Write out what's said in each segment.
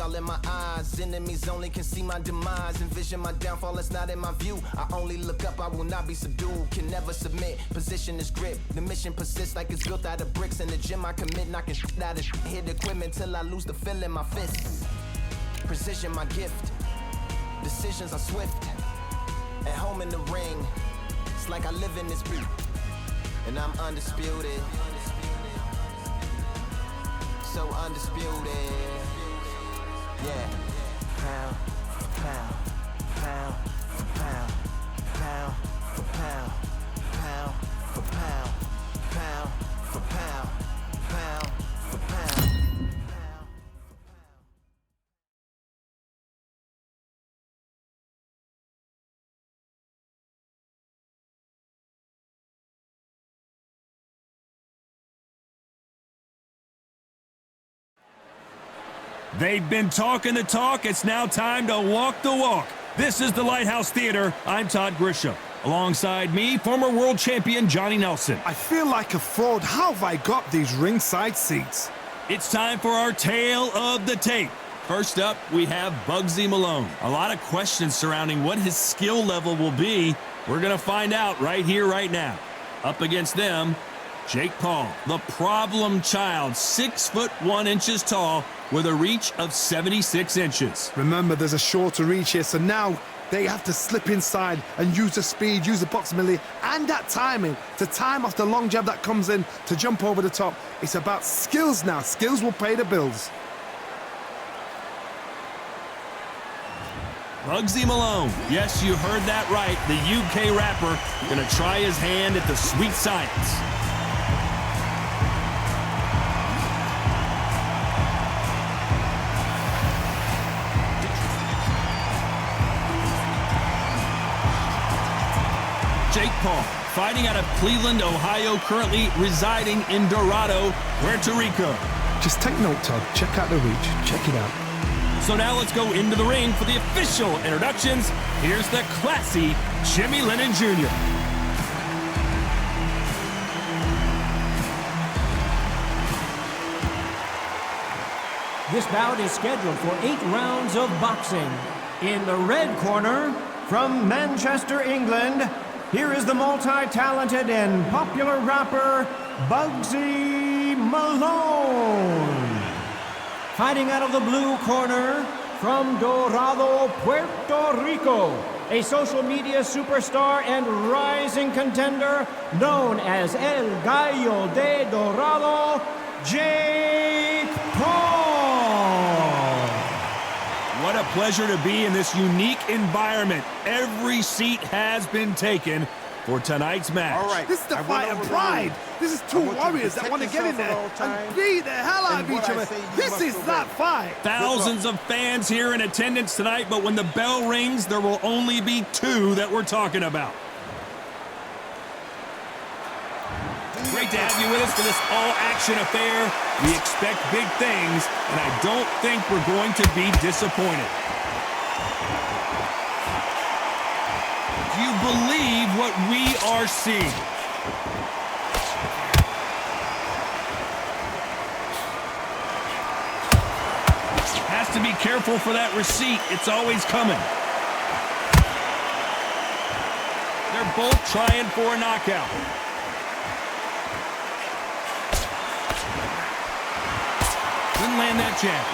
All in my eyes, enemies only can see my demise. Envision my downfall, that's not in my view. I only look up, I will not be subdued. Can never submit, position is grip. The mission persists like it's built out of bricks. In the gym I commit, knocking shit out of hit equipment till I lose the feel in my fists. Precision my gift, decisions are swift. At home in the ring, it's like I live in this beat. And I'm undisputed, so undisputed. Yeah, pound for pound, pound for pound, pound for pound, pound for pound, pound for pound, pound for pound. They've been talking the talk. It's now time to walk the walk. This is the Lighthouse Theater. I'm Todd Grisham. Alongside me, former world champion Johnny Nelson. I feel like a fraud. How have I got these ringside seats? It's time for our tale of the tape. First up, we have Bugzy Malone. A lot of questions surrounding what his skill level will be. We're going to find out right here, right now. Up against them, Jake Paul, the problem child, 6'1" tall, with a reach of 76 inches. Remember, there's a shorter reach here, so now they have to slip inside and use the speed, use the proximity, and that timing to time off the long jab that comes in to jump over the top. It's about skills now. Skills will pay the bills. Bugzy Malone. Yes, you heard that right. The UK rapper gonna try his hand at the sweet science. Jake Paul, fighting out of Cleveland, Ohio, currently residing in Dorado, Puerto Rico. Just take note, Todd. Check out the reach. Check it out. So now let's go into the ring for the official introductions. Here's the classy Jimmy Lennon Jr. This bout is scheduled for 8 rounds of boxing. In the red corner, from Manchester, England, here is the multi-talented and popular rapper, Bugzy Malone. Fighting out of the blue corner, from Dorado, Puerto Rico, a social media superstar and rising contender known as El Gallo de Dorado, Jake Paul. What a pleasure to be in this unique environment. Every seat has been taken for tonight's match. All right. This is the fight of pride. This is two warriors that want to get in there and beat the hell out of each other. This is that fight. Thousands of fans here in attendance tonight, but when the bell rings, there will only be 2 that we're talking about. Great to have you with us for this all-action affair. We expect big things, and I don't think we're going to be disappointed. Do you believe what we are seeing? Has to be careful for that receipt. It's always coming. They're both trying for a knockout. Didn't land that jab.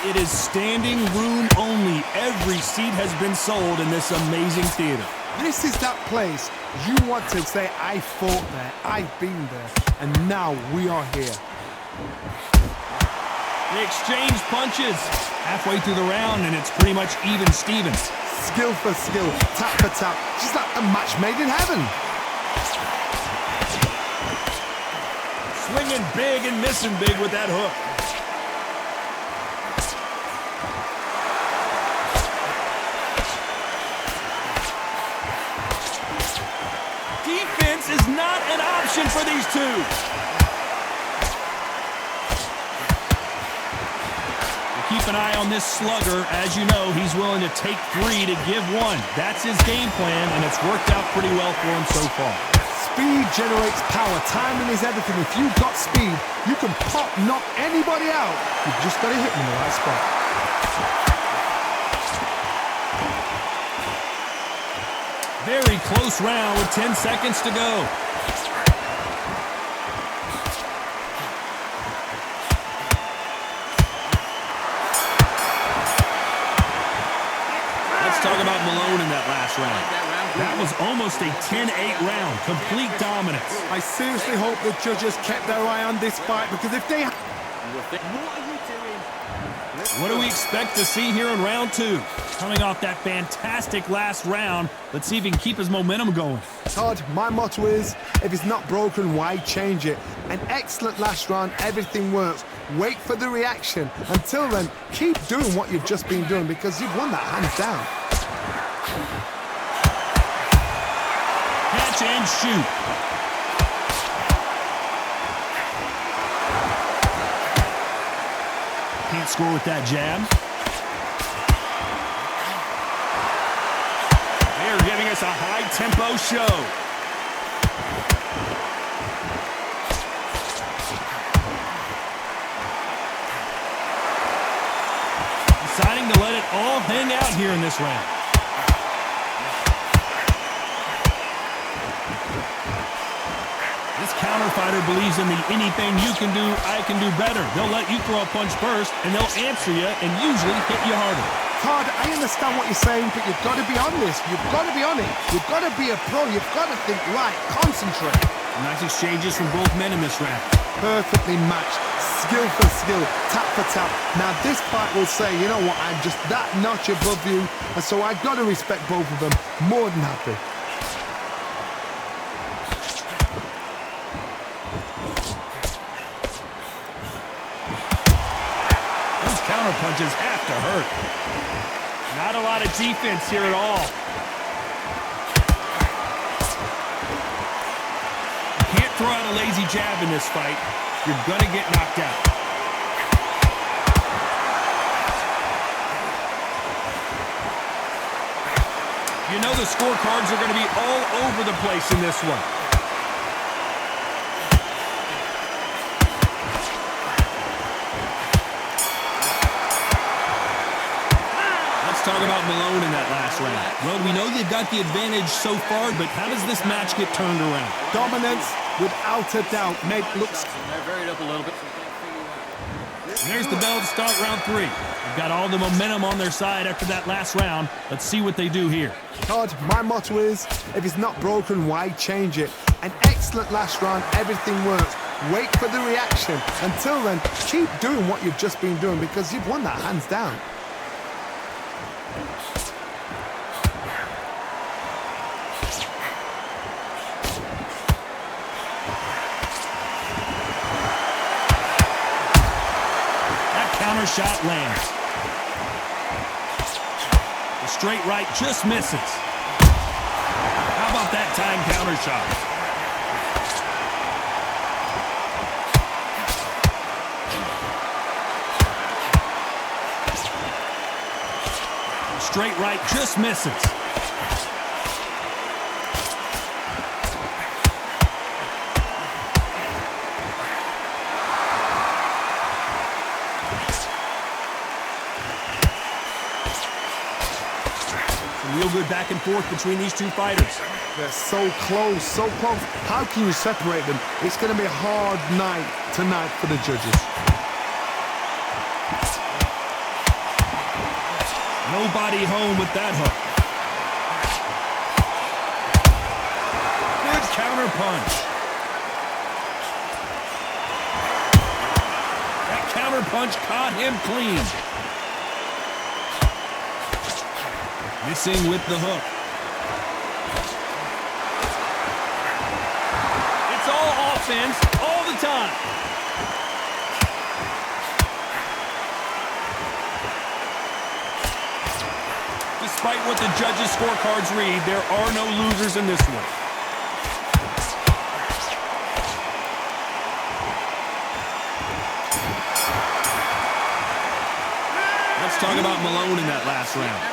It is standing room only. Every seat has been sold in this amazing theater. This is that place you want to say, I fought there, I've been there, and now we are here. They exchange punches halfway through the round, and it's pretty much even Stevens. Skill for skill, tap for tap, just like a match made in heaven. Swinging big and missing big with that hook. Defense is not an option for these two. Keep an eye on this slugger. As you know, he's willing to take 3 to give 1. That's his game plan, and it's worked out pretty well for him so far. Speed generates power. Timing is everything. If you've got speed, you can knock anybody out. You've just got to hit them in the right spot. Very close round with 10 seconds to go. Let's talk about Malone in that last round. That was almost a 10-8 round. Complete dominance. I seriously hope the judges kept their eye on this fight, because if they... What do we expect to see here in round 2? Coming off that fantastic last round, let's see if he can keep his momentum going. Todd, my motto is, if it's not broken, why change it? An excellent last round, everything works. Wait for the reaction. Until then, keep doing what you've just been doing, because you've won that hands down. Catch and shoot. Can't score with that jab. They are giving us a high-tempo show. Deciding to let it all hang out here in this round. This counter fighter believes in the anything you can do, I can do better. They'll let you throw a punch first, and they'll answer you and usually hit you harder. Todd, I understand what you're saying, but you've got to be honest. You've got to be on it. You've got to be a pro. You've got to think right. Concentrate. Nice exchanges from both men in this round. Perfectly matched. Skill for skill. Tap for tap. Now, this fight will say, you know what, I'm just that notch above you, and so I've got to respect both of them. More than happy. Counter punches have to hurt. Not a lot of defense here at all. You can't throw out a lazy jab in this fight. You're going to get knocked out. You know the scorecards are going to be all over the place in this one. Talk about Malone in that last round. Well, we know they've got the advantage so far, but how does this match get turned around? Dominance, without a doubt, looks... They're varied up a little bit. And there's the bell to start round 3. They've got all the momentum on their side after that last round. Let's see what they do here. Todd, my motto is, if it's not broken, why change it? An excellent last round, everything works. Wait for the reaction. Until then, keep doing what you've just been doing, because you've won that hands down. Counter shot lands. The straight right just misses. How about that time counter shot? The straight right just misses. Real good back and forth between these two fighters. They're so close, so close. How can you separate them? It's going to be a hard night tonight for the judges. Nobody home with that hook. Good counter punch. That counter punch caught him clean. Missing with the hook. It's all offense all the time. Despite what the judges' scorecards read, there are no losers in this one. Let's talk about Malone in that last round.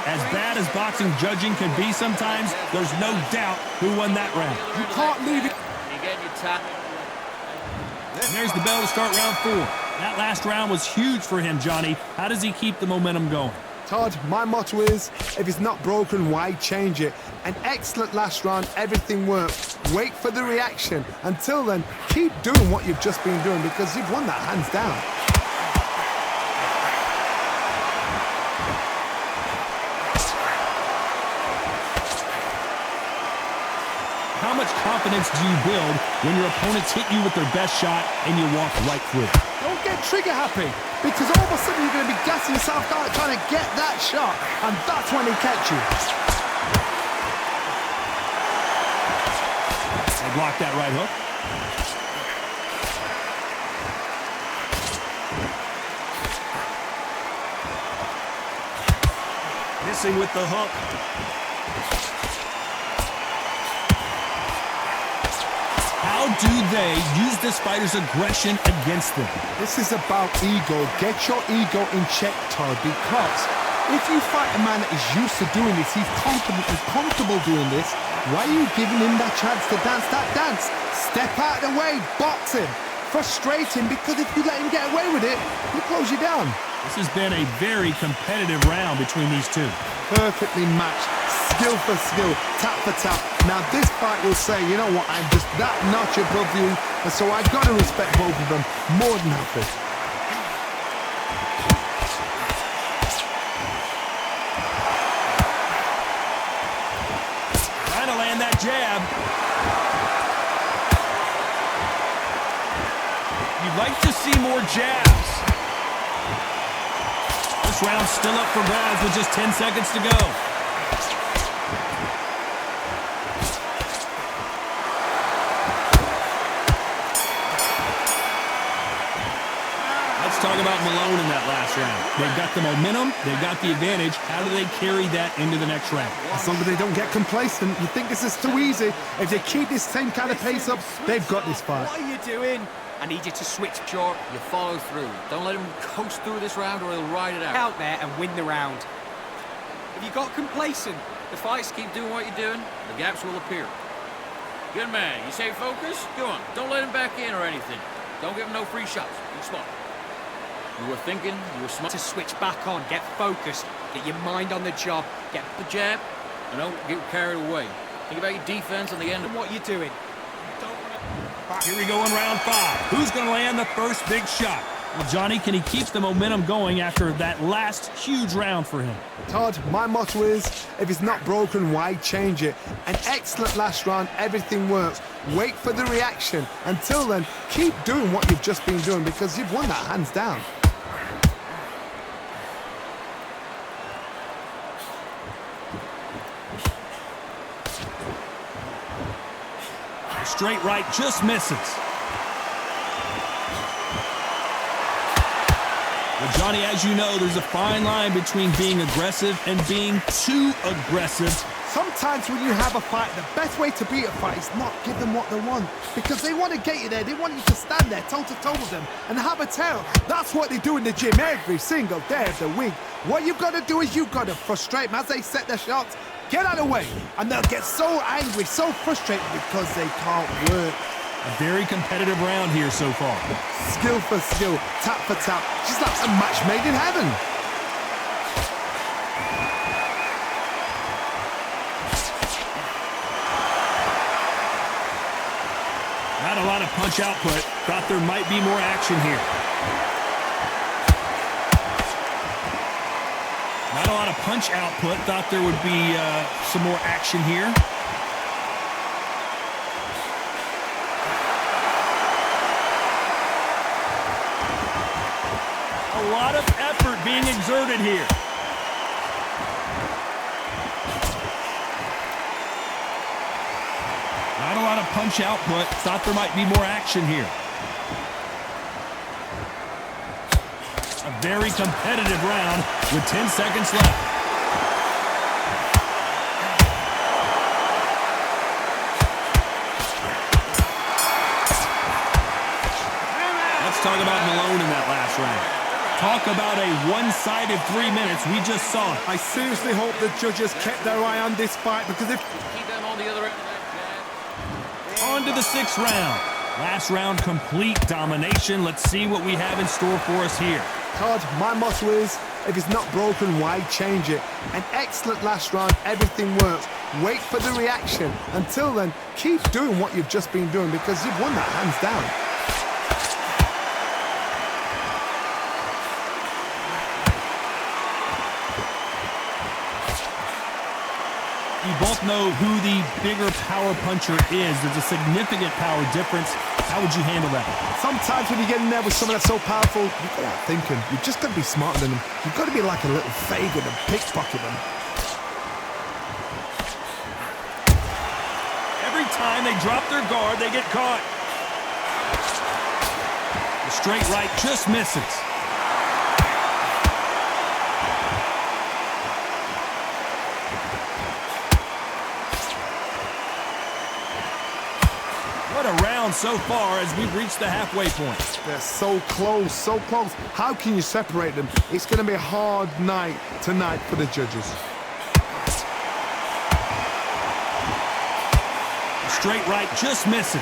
As bad as boxing judging can be sometimes, there's no doubt who won that round. You can't leave it. And there's the bell to start round 4. That last round was huge for him, Johnny. How does he keep the momentum going? Todd, my motto is, if it's not broken, why change it? An excellent last round, everything works. Wait for the reaction. Until then, keep doing what you've just been doing because you've won that hands down. How much confidence do you build when your opponents hit you with their best shot and you walk right through it? Don't get trigger happy, because all of a sudden you're going to be gassing yourself out trying to get that shot, and that's when they catch you. They block that right hook. Missing with the hook. How do they use this fighter's aggression against them? This is about ego. Get your ego in check, Todd, because if you fight a man that is used to doing this, he's confident and comfortable doing this, why are you giving him that chance to dance that dance? Step out of the way, box him, frustrate him, because if you let him get away with it, he'll close you down. This has been a very competitive round between these two. Perfectly matched, skill for skill, tap for tap. Now this fight will say, you know what, I'm just that notch above you, and so I gotta respect both of them more than happy. Trying to land that jab. You'd like to see more jabs. This round's still up for grabs with just 10 seconds to go. Let's talk about Malone in that last round. They've got the momentum, they've got the advantage. How do they carry that into the next round? As long as they don't get complacent, you think this is too easy. If they keep this same kind of pace up, they've got this fight. What are you doing? I need you to switch short. You follow through. Don't let him coast through this round or he'll ride it out. Out there and win the round. If you got complacent, the fights keep doing what you're doing, the gaps will appear. Good man. You stay focused? Go on. Don't let him back in or anything. Don't give him no free shots. Be smart. You were thinking, you were smart. To switch back on, get focused, get your mind on the job, get The jab, and don't get carried away. Think about your defense on the end of what you're doing. Here we go in round 5. Who's going to land the first big shot? Well, Johnny, can he keep the momentum going after that last huge round for him? Todd, my motto is, if it's not broken, why change it? An excellent last round, everything works. Wait for the reaction. Until then, keep doing what you've just been doing because you've won that hands down. Straight right just misses. Well, Johnny, as you know, there's a fine line between being aggressive and being too aggressive. Sometimes when you have a fight, the best way to beat a fight is not give them what they want. Because they want to get you there. They want you to stand there toe-to-toe with them and have a tail. That's what they do in the gym every single day of the week. What you've got to do is you've got to frustrate them as they set their shots. Get out of the way. And they'll get so angry, so frustrated because they can't work. A very competitive round here so far. Skill for skill, tap for tap. Just like a match made in heaven. Not a lot of punch output. Thought there might be more action here. Not a lot of punch output. Thought there would be some more action here. A lot of effort being exerted here. Not a lot of punch output. Thought there might be more action here. A very competitive round with 10 seconds left. Let's talk about Malone in that last round. Talk about a one-sided 3 minutes. We just saw it. I seriously hope the judges kept their eye on this fight, because if... Keep them on the other end of that jab. On to the 6th round. Last round, complete domination. Let's see what we have in store for us here. Todd, my motto is, if it's not broken, why change it? An excellent last round, everything works. Wait for the reaction. Until then, keep doing what you've just been doing, because you've won that hands down. You both know who the bigger power puncher is. There's a significant power difference. How would you handle that? Sometimes when you get in there with someone that's so powerful, you've got to outthink him. You've just got to be smarter than him. You've got to be like a little Fagin and pickpocket him. Every time they drop their guard, they get caught. The straight right just misses. What a round so far as we've reached the halfway point. They're so close, so close. How can you separate them? It's going to be a hard night tonight for the judges. The straight right just misses.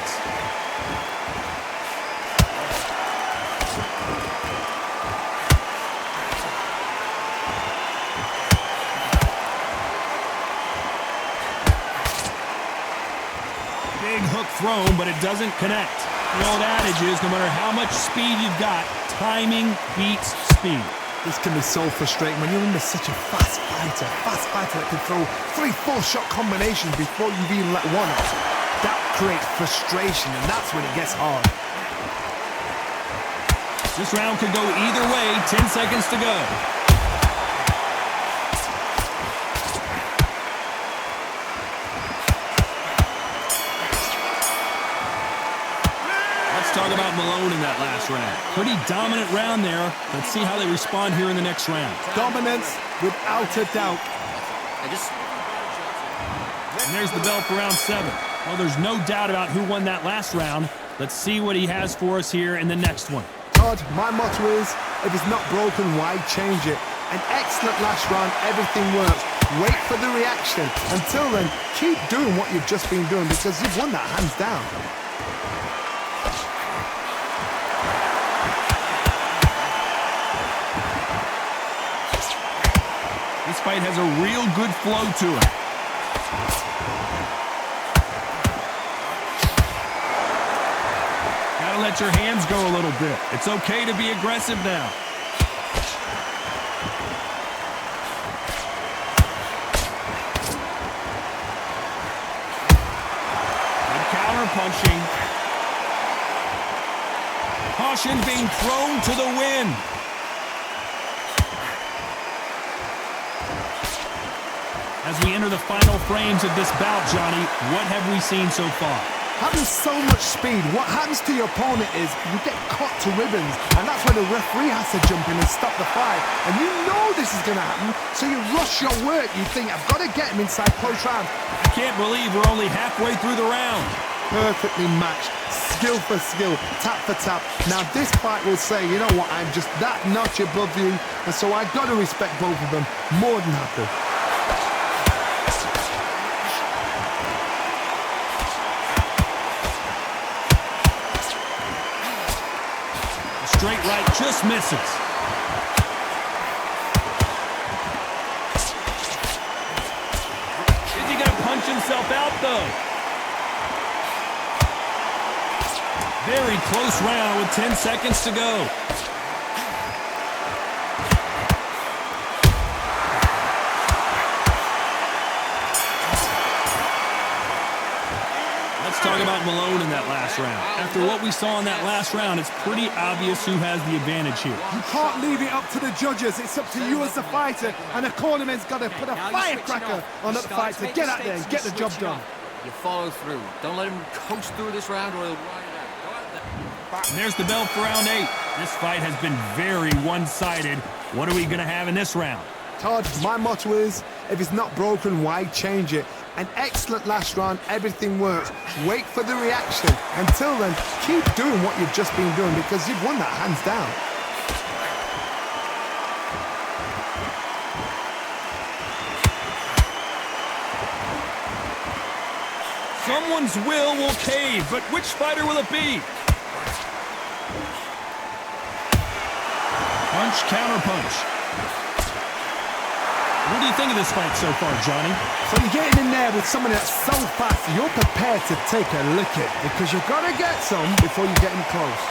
Big hook thrown, but it doesn't connect. The old adage is, no matter how much speed you've got, timing beats speed. This can be so frustrating when you're under such a fast fighter that can throw 3-4 shot combinations before you've even let one off. That creates frustration, and that's when it gets hard. This round could go either way. 10 seconds to go. Talk about Malone in that last round. Pretty dominant round there. Let's see how they respond here in the next round. Dominance without a doubt. And there's the bell for round 7. Well, there's no doubt about who won that last round. Let's see what he has for us here in the next one. Todd, my motto is, if it's not broken, why change it? An excellent last round, everything works. Wait for the reaction. Until then, keep doing what you've just been doing, because you've won that hands down. This fight has a real good flow to it. Gotta let your hands go a little bit. It's okay to be aggressive now. Good counter punching. Caution being thrown to the wind. As we enter the final frames of this bout, Johnny, what have we seen so far? Having so much speed, what happens to your opponent is you get cut to ribbons, and that's where the referee has to jump in and stop the fight. And you know this is going to happen, so you rush your work. You think, I've got to get him inside close round. I can't believe we're only halfway through the round. Perfectly matched, skill for skill, tap for tap. Now this fight will say, you know what, I'm just that notch above you, and so I've got to respect both of them more than happy. Straight right just misses. Is he going to punch himself out, though? Very close round with 10 seconds to go. Malone in that last round. After what we saw in that last round, it's pretty obvious who has the advantage here. You can't leave it up to the judges. It's up to you as the fighter, and the cornerman's got to put a firecracker on that fight to get out there and get the job done. You follow through. Don't let him coast through this round or he'll ride it out. Go out there. And there's the bell for round 8. This fight has been very one-sided. What are we going to have in this round? Todd, my motto is, if it's not broken, why change it? An excellent last round, everything works. Wait for the reaction. Until then, keep doing what you've just been doing because you've won that hands down. Someone's will cave, but which fighter will it be? Punch, counter punch. What do you think of this fight so far, Johnny? So you're getting in there with someone that's so fast, you're prepared to take a look at because you've got to get some before you get in close.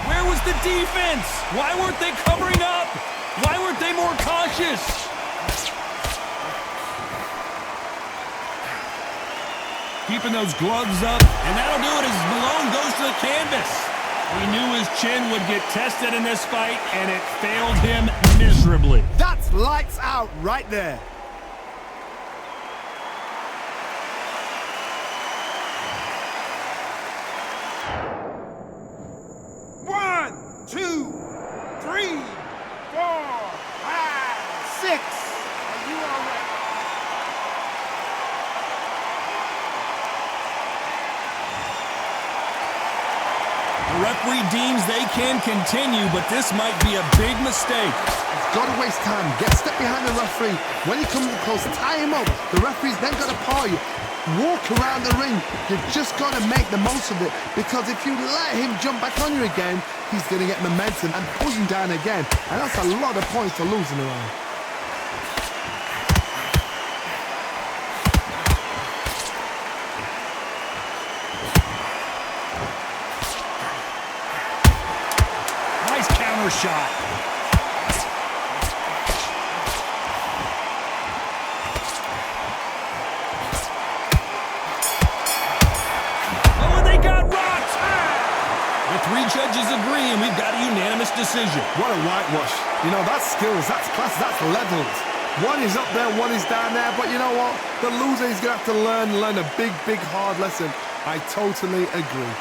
Where was the defense? Why weren't they covering up? Why weren't they more cautious? Keeping those gloves up, and that'll do it as Malone goes to the canvas. We knew his chin would get tested in this fight, and it failed him miserably. That's lights out right there. One, two, 3, 4, 5, 6. Are you all right? The referee deems they can continue, but this might be a big mistake. He's got to waste time. Get step behind the referee. When he comes close, tie him up. The referee's then got to paw you. Walk around the ring. You've just got to make the most of it because if you let him jump back on you again, he's going to get momentum and pull you down again. And that's a lot of points for losing around. Nice counter shot. Oh, and they got rocked! The 3 judges agree, and we've got a unanimous decision. What a whitewash. You know, that's skills, that's class, that's levels. One is up there, one is down there, but you know what? The loser is going to have to learn a big, hard lesson. I totally agree.